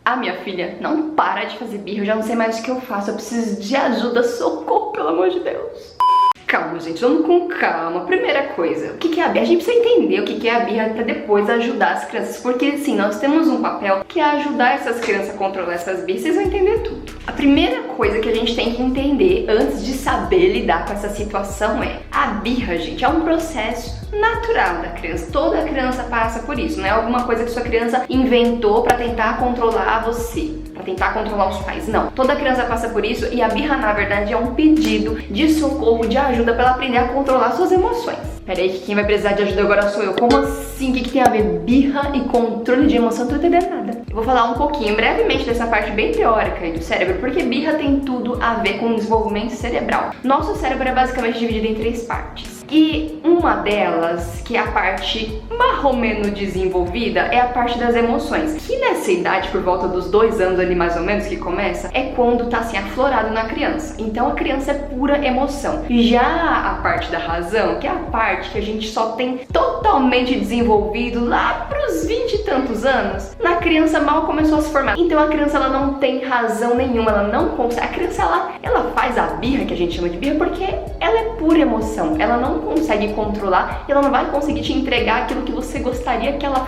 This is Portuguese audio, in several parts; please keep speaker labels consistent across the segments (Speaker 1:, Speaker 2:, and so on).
Speaker 1: A minha filha não para de fazer birra, eu já não sei mais o que eu faço, eu preciso de ajuda, socorro, pelo amor de Deus. Calma, gente, vamos com calma. Primeira coisa, o que é a birra? A gente precisa entender o que é a birra pra depois ajudar as crianças, porque assim, nós temos um papel que é ajudar essas crianças a controlar essas birras, vocês vão entender tudo. A primeira coisa que a gente tem que entender antes de saber lidar com essa situação é a birra, gente, é um processo natural da criança. Toda criança passa por isso, não é alguma coisa que sua criança inventou pra tentar controlar você, pra tentar controlar os pais, não. Toda criança passa por isso e a birra, na verdade, é um pedido de socorro, de ajuda pra ela aprender a controlar suas emoções. Peraí que quem vai precisar de ajuda agora sou eu. Como assim? O que tem a ver birra e controle de emoção? Não tô entendendo nada. Eu vou falar um pouquinho, brevemente, dessa parte bem teórica aí do cérebro, porque birra tem tudo a ver com o desenvolvimento cerebral. Nosso cérebro é basicamente dividido em 3 partes. E uma delas, que é a parte mais ou menos desenvolvida, é a parte das emoções. Que nessa idade, por volta dos 2 anos ali mais ou menos, que começa, é quando tá assim aflorado na criança. Então a criança é pura emoção. Já a parte da razão, que é a parte que a gente só tem totalmente desenvolvido lá pros 20 e tantos anos, na criança mal começou a se formar. Então a criança ela não tem razão nenhuma, ela não consegue. A criança ela faz a birra, que a gente chama de birra, porque ela é pura emoção. Ela não consegue controlar e ela não vai conseguir te entregar aquilo que você gostaria que ela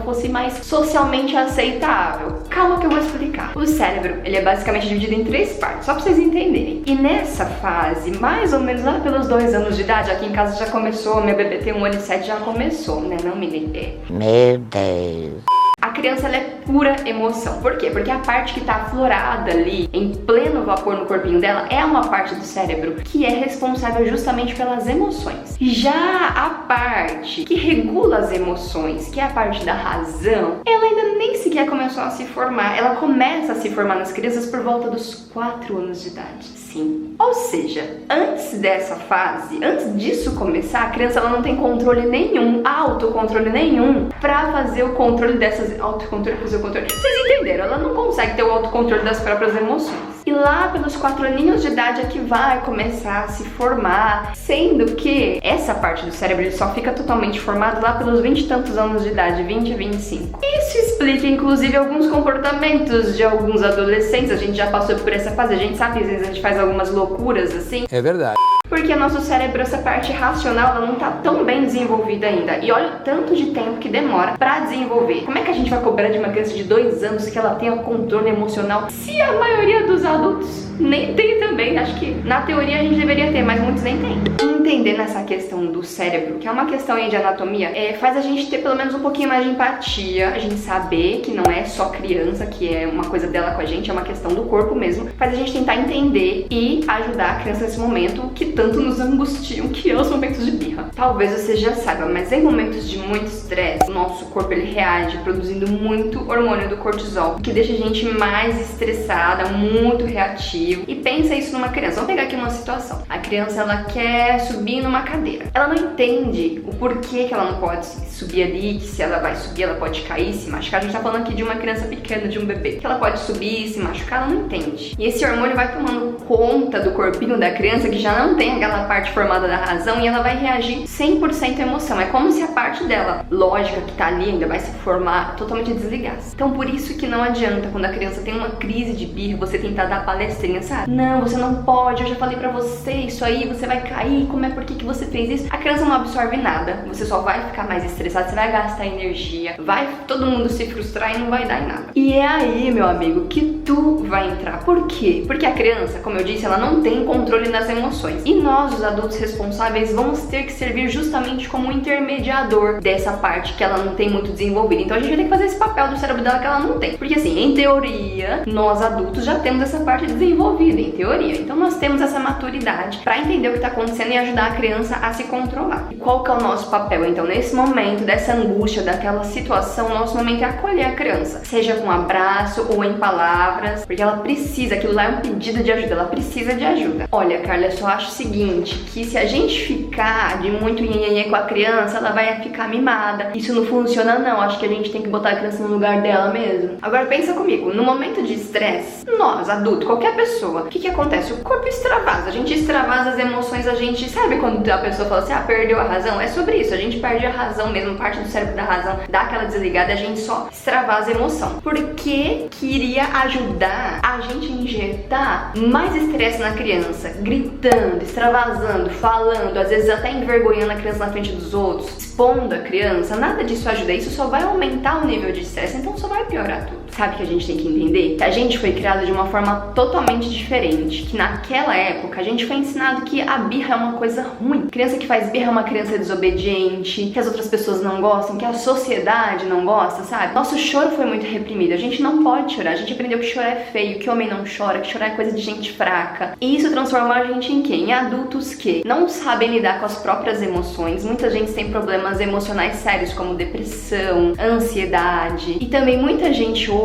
Speaker 1: fosse mais socialmente aceitável. Calma que eu vou explicar. O cérebro, ele é basicamente dividido em 3 partes, só pra vocês entenderem. E nessa fase, mais ou menos lá pelos 2 anos de idade, aqui em casa já começou, minha bebê tem 1 ano e 7, já começou, né? Não me liguei.
Speaker 2: Meu Deus.
Speaker 1: A criança ela é pura emoção. Por quê? Porque a parte que está aflorada ali, em pleno vapor no corpinho dela, é uma parte do cérebro que é responsável justamente pelas emoções. Já a parte que regula as emoções, que é a parte da razão, ela ainda nem sequer começou a se formar. Ela começa a se formar nas crianças por volta dos 4 anos de idade. Sim. Ou seja, antes dessa fase, antes disso começar, a criança ela não tem controle nenhum, autocontrole nenhum, pra fazer o controle dessas... fazer o controle... Vocês entenderam? Ela não consegue ter o autocontrole das próprias emoções. E lá pelos 4 aninhos de idade é que vai começar a se formar, sendo que essa parte do cérebro ele só fica totalmente formado lá pelos 20 e tantos anos de idade, 20 a 25. Isso explica inclusive alguns comportamentos de alguns adolescentes, a gente já passou por essa fase, a gente sabe que às vezes a gente faz algumas loucuras assim.
Speaker 2: É verdade.
Speaker 1: Porque nosso cérebro, essa parte racional, ela não tá tão bem desenvolvida ainda. E olha o tanto de tempo que demora pra desenvolver. Como é que a gente vai cobrar de uma criança de 2 anos que ela tenha controle emocional se a maioria dos adultos nem tem também? Acho que na teoria a gente deveria ter, mas muitos nem tem. Entender nessa questão do cérebro, que é uma questão aí de anatomia, faz a gente ter pelo menos um pouquinho mais de empatia, a gente saber que não é só criança, que é uma coisa dela com a gente, é uma questão do corpo mesmo. Faz a gente tentar entender e ajudar a criança nesse momento que tanto nos angustiam, que é os momentos de birra. Talvez você já saiba, mas em momentos de muito estresse, o nosso corpo ele reage produzindo muito hormônio do cortisol, que deixa a gente mais estressada, muito reativa. E pensa isso numa criança. Vamos pegar aqui uma situação. A criança ela quer subir numa cadeira. Ela não entende o porquê que ela não pode subir ali, que se ela vai subir ela pode cair, se machucar. A gente tá falando aqui de uma criança pequena, de um bebê, que ela pode subir, se machucar, ela não entende. E esse hormônio vai tomando conta do corpinho da criança que já não tem aquela parte formada da razão e ela vai reagir 100% à emoção. É como se a parte dela, lógica, que tá ali, ainda vai se formar, totalmente desligasse. Então por isso que não adianta quando a criança tem uma crise de birra, você tentar dar palestrinha, sabe? Não, você não pode, eu já falei pra você isso aí, você vai cair, como é, por que você fez isso? A criança não absorve nada, você só vai ficar mais estressado, você vai gastar energia, vai todo mundo se frustrar e não vai dar em nada. E é aí, meu amigo, que tu vai entrar. Por quê? Porque a criança, como eu disse, ela não tem controle das emoções. E nós, os adultos responsáveis, vamos ter que servir justamente como um intermediador dessa parte que ela não tem muito desenvolvida. Então a gente vai ter que fazer esse papel do cérebro dela que ela não tem. Porque assim, em teoria, nós adultos já temos essa parte desenvolvida, em teoria. Então nós temos essa maturidade pra entender o que tá acontecendo e ajudar a criança a se controlar. E qual que é o nosso papel? Então nesse momento, dessa angústia, daquela situação, o nosso momento é acolher a criança. Seja com um abraço ou em palavras, porque ela precisa, aquilo lá é um pedido de ajuda, ela precisa de ajuda. Olha, Carla, eu só acho seguinte, que se a gente ficar de muito nhenhenhê com a criança, ela vai ficar mimada. Isso não funciona não, acho que a gente tem que botar a criança no lugar dela mesmo. Agora pensa comigo, no momento de estresse, nós, adultos, qualquer pessoa, o que acontece? O corpo extravasa, a gente extravasa as emoções, a gente, sabe quando a pessoa fala assim, perdeu a razão? É sobre isso, a gente perde a razão mesmo, parte do cérebro da razão, dá aquela desligada, a gente só extravasa a emoção. Porque queria ajudar a gente injetar mais estresse na criança, gritando, extravasando, falando, às vezes até envergonhando a criança na frente dos outros, expondo a criança, nada disso ajuda, isso só vai aumentar o nível de estresse, então só vai piorar tudo. Sabe o que a gente tem que entender? Que a gente foi criado de uma forma totalmente diferente, que naquela época a gente foi ensinado que a birra é uma coisa ruim. Criança que faz birra é uma criança desobediente, que as outras pessoas não gostam, que a sociedade não gosta, sabe? Nosso choro foi muito reprimido, a gente não pode chorar, a gente aprendeu que chorar é feio, que homem não chora, que chorar é coisa de gente fraca. E isso transformou a gente em quê? Em adultos que não sabem lidar com as próprias emoções. Muita gente tem problemas emocionais sérios como depressão, ansiedade. E também muita gente hoje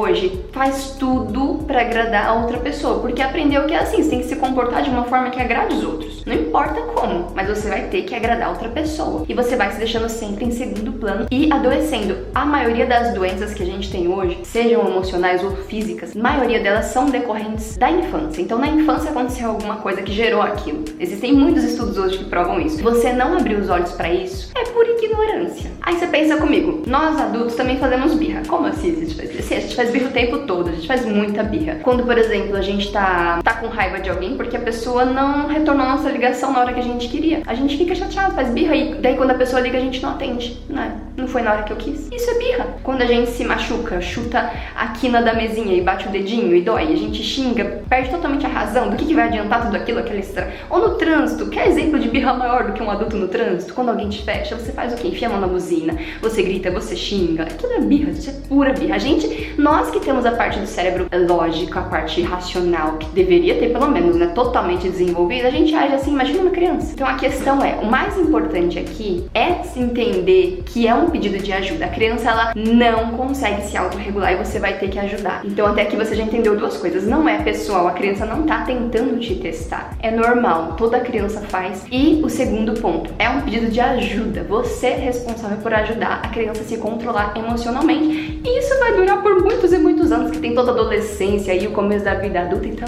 Speaker 1: faz tudo pra agradar a outra pessoa, porque aprendeu que é assim, você tem que se comportar de uma forma que agrade os outros. Não importa como, mas você vai ter que agradar outra pessoa. E você vai se deixando sempre em segundo plano e adoecendo. A maioria das doenças que a gente tem hoje, sejam emocionais ou físicas, a maioria delas são decorrentes da infância. Então na infância aconteceu alguma coisa que gerou aquilo. Existem muitos estudos hoje que provam isso. Se você não abrir os olhos pra isso, é por ignorância. Aí você pensa comigo, nós adultos também fazemos birra. Como assim a gente faz birra? Sim, a gente faz birra o tempo todo, a gente faz muita birra. Quando, por exemplo, a gente tá com raiva de alguém porque a pessoa não retornou a nossa ligação na hora que a gente queria, a gente fica chateado, faz birra, e daí quando a pessoa liga a gente não atende. Não foi na hora que eu quis. Isso é birra. Quando a gente se machuca, chuta a quina da mesinha e bate o dedinho e dói, a gente xinga, perde totalmente a razão do que vai adiantar tudo aquilo, aquela estranha. Ou no trânsito, quer exemplo de birra maior do que um adulto no trânsito? Quando alguém te fecha, você faz o quê? Enfia a mão na buzina, você grita, você xinga. Aquilo é birra, isso é pura birra. Nós que temos a parte do cérebro lógica, a parte racional, que deveria ter pelo menos, né, totalmente desenvolvida, a gente age assim, imagina uma criança. Então a questão é, o mais importante aqui é se entender que é um pedido de ajuda. A criança, ela não consegue se autorregular e você vai ter que ajudar. Então até aqui você já entendeu duas coisas. Não é pessoal, a criança não tá tentando te testar. É normal, toda criança faz. E o segundo ponto, é um pedido de ajuda. Você é responsável por ajudar a criança a se controlar emocionalmente. E isso vai durar por muitos e muitos anos, que tem toda a adolescência e o começo da vida adulta, então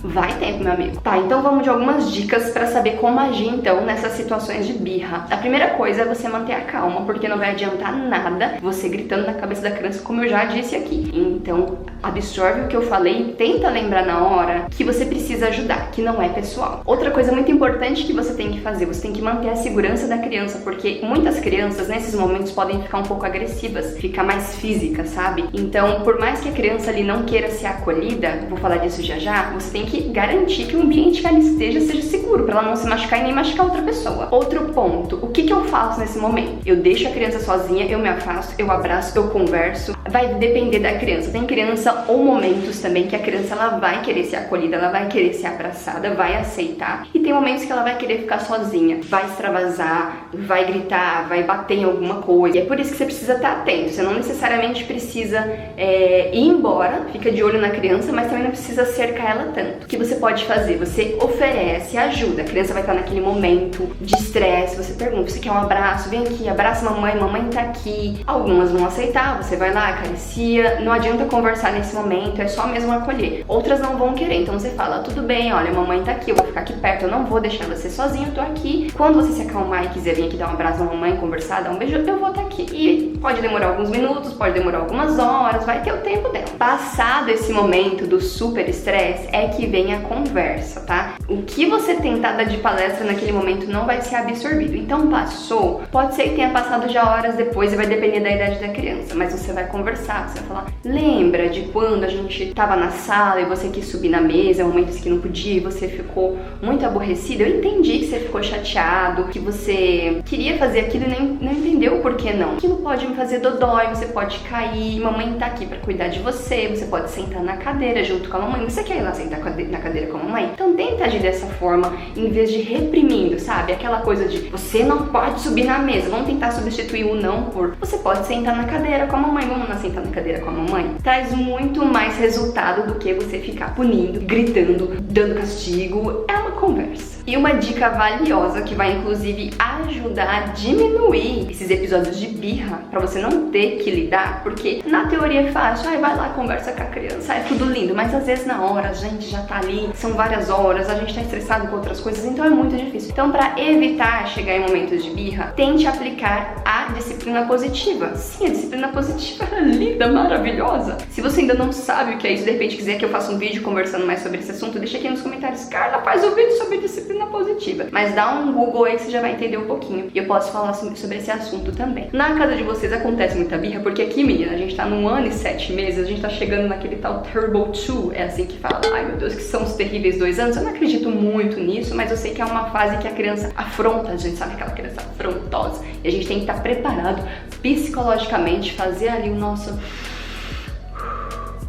Speaker 1: vai tempo, meu amigo. Tá, então vamos de algumas dicas pra saber como agir, então, nessas situações de birra. A primeira coisa é você manter a calma, porque não vai adiantar nada você gritando na cabeça da criança, como eu já disse aqui. Então, absorve o que eu falei e tenta lembrar na hora que você precisa ajudar, que não é pessoal. Outra coisa muito importante que você tem que fazer, você tem que manter a segurança da criança, porque muitas crianças, nesses momentos, podem ficar um pouco agressivas, ficar mais físicas, sabe? Então, por mais que a criança ali não queira ser acolhida, vou falar disso já, você tem que garantir que o ambiente que ela esteja seja seguro, pra ela não se machucar e nem machucar outra pessoa. Outro ponto, o que eu faço nesse momento? Eu deixo a criança sozinha, eu me afasto, eu abraço, eu converso. Vai depender da criança. Tem criança ou momentos também que a criança, ela vai querer ser acolhida, ela vai querer ser abraçada, vai aceitar. E tem momentos que ela vai querer ficar sozinha, vai extravasar, vai gritar, vai bater em alguma coisa. E é por isso que você precisa estar atento. Você não necessariamente precisa ir embora, fica de olho na criança, mas também não precisa cercar ela tanto. O que você pode fazer? Você oferece ajuda. A criança vai estar naquele momento de estresse, você pergunta, você quer um abraço? Vem aqui, abraça mamãe, mamãe tá aqui. Algumas vão aceitar, você vai lá, acaricia. Não adianta conversar nesse momento, é só mesmo acolher. Outras não vão querer, então você fala, tudo bem, olha, mamãe tá aqui, eu vou ficar aqui perto, eu não vou deixar você sozinho, eu tô aqui. Quando você se acalmar e quiser vir aqui dar um abraço na mamãe, conversar, dar um beijo, eu vou estar aqui. E pode demorar alguns minutos, pode demorar algumas horas, vai ter o tempo dela. Passado esse momento do super estresse, é que vem a conversa, tá? O que você tentar dar de palestra naquele momento não vai ser absorvido. Então passou, pode ser que tenha passado já horas depois e vai depender da idade da criança, mas você vai conversar, você vai falar, lembra de quando a gente tava na sala e você quis subir na mesa, momentos que não podia e você ficou muito aborrecido? Eu entendi que você ficou chateado, que você queria fazer aquilo e não entendeu o porquê não. Aquilo pode me fazer dodói, você pode cair, mamãe tá aqui pra cuidar de você, você pode sentar na cadeira junto com a mamãe. Você quer ir lá sentar na cadeira com a mamãe? Então tenta agir dessa forma, em vez de reprimindo, sabe? Aquela coisa de você não pode subir na mesa. Vamos tentar substituir o não por você pode sentar na cadeira com a mamãe. Vamos lá sentar na cadeira com a mamãe? Traz muito mais resultado do que você ficar punindo, gritando, dando castigo. É uma conversa. E uma dica valiosa que vai inclusive ajudar a diminuir esses episódios de birra, pra você não ter que lidar, porque na teoria é fácil, vai lá, conversa com a criança, é tudo lindo, mas às vezes na hora a gente já tá ali, são várias horas, a gente tá estressado com outras coisas, então é muito difícil. Então, pra evitar chegar em momentos de birra, tente aplicar a disciplina positiva. Sim, a disciplina positiva é linda, maravilhosa. Se você ainda não sabe o que é isso, de repente quiser que eu faça um vídeo conversando mais sobre esse assunto, deixa aqui nos comentários, Carla, faz um vídeo sobre disciplina positiva. Mas dá um Google aí que você já vai entender um pouquinho. E eu posso falar sobre esse assunto também. Na casa de vocês acontece muita birra, porque aqui, menina, a gente tá num ano e 7 meses, a gente tá chegando naquele tal Turbo 2, é assim que fala. Ai, meu Deus, que são os terríveis 2 anos. Eu não acredito muito nisso, mas eu sei que é uma fase que a criança afronta, a gente sabe aquela criança afrontosa. E a gente tem que estar preparado psicologicamente, fazer ali o nosso...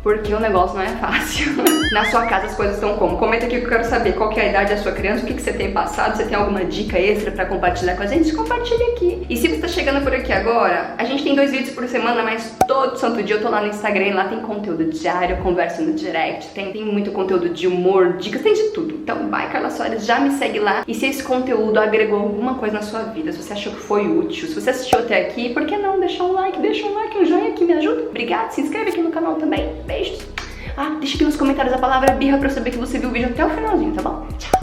Speaker 1: porque o negócio não é fácil. Na sua casa as coisas estão como? Comenta aqui que eu quero saber qual que é a idade da sua criança, o que você tem passado, você tem alguma dica extra pra compartilhar com a gente? Compartilha aqui. E se você tá chegando por aqui agora, a gente tem 2 vídeos por semana, mas todo santo dia eu tô lá no Instagram e lá tem conteúdo diário, eu converso no direct, tem muito conteúdo de humor, dicas, tem de tudo. Então vai, Carla Soares, já me segue lá. E se esse conteúdo agregou alguma coisa na sua vida, se você achou que foi útil, se você assistiu até aqui, por que não deixar um like, um joinha que me ajuda? Obrigada, se inscreve aqui no canal também. Beijos. Deixa aqui nos comentários a palavra birra pra eu saber que você viu o vídeo até o finalzinho, tá bom? Tchau!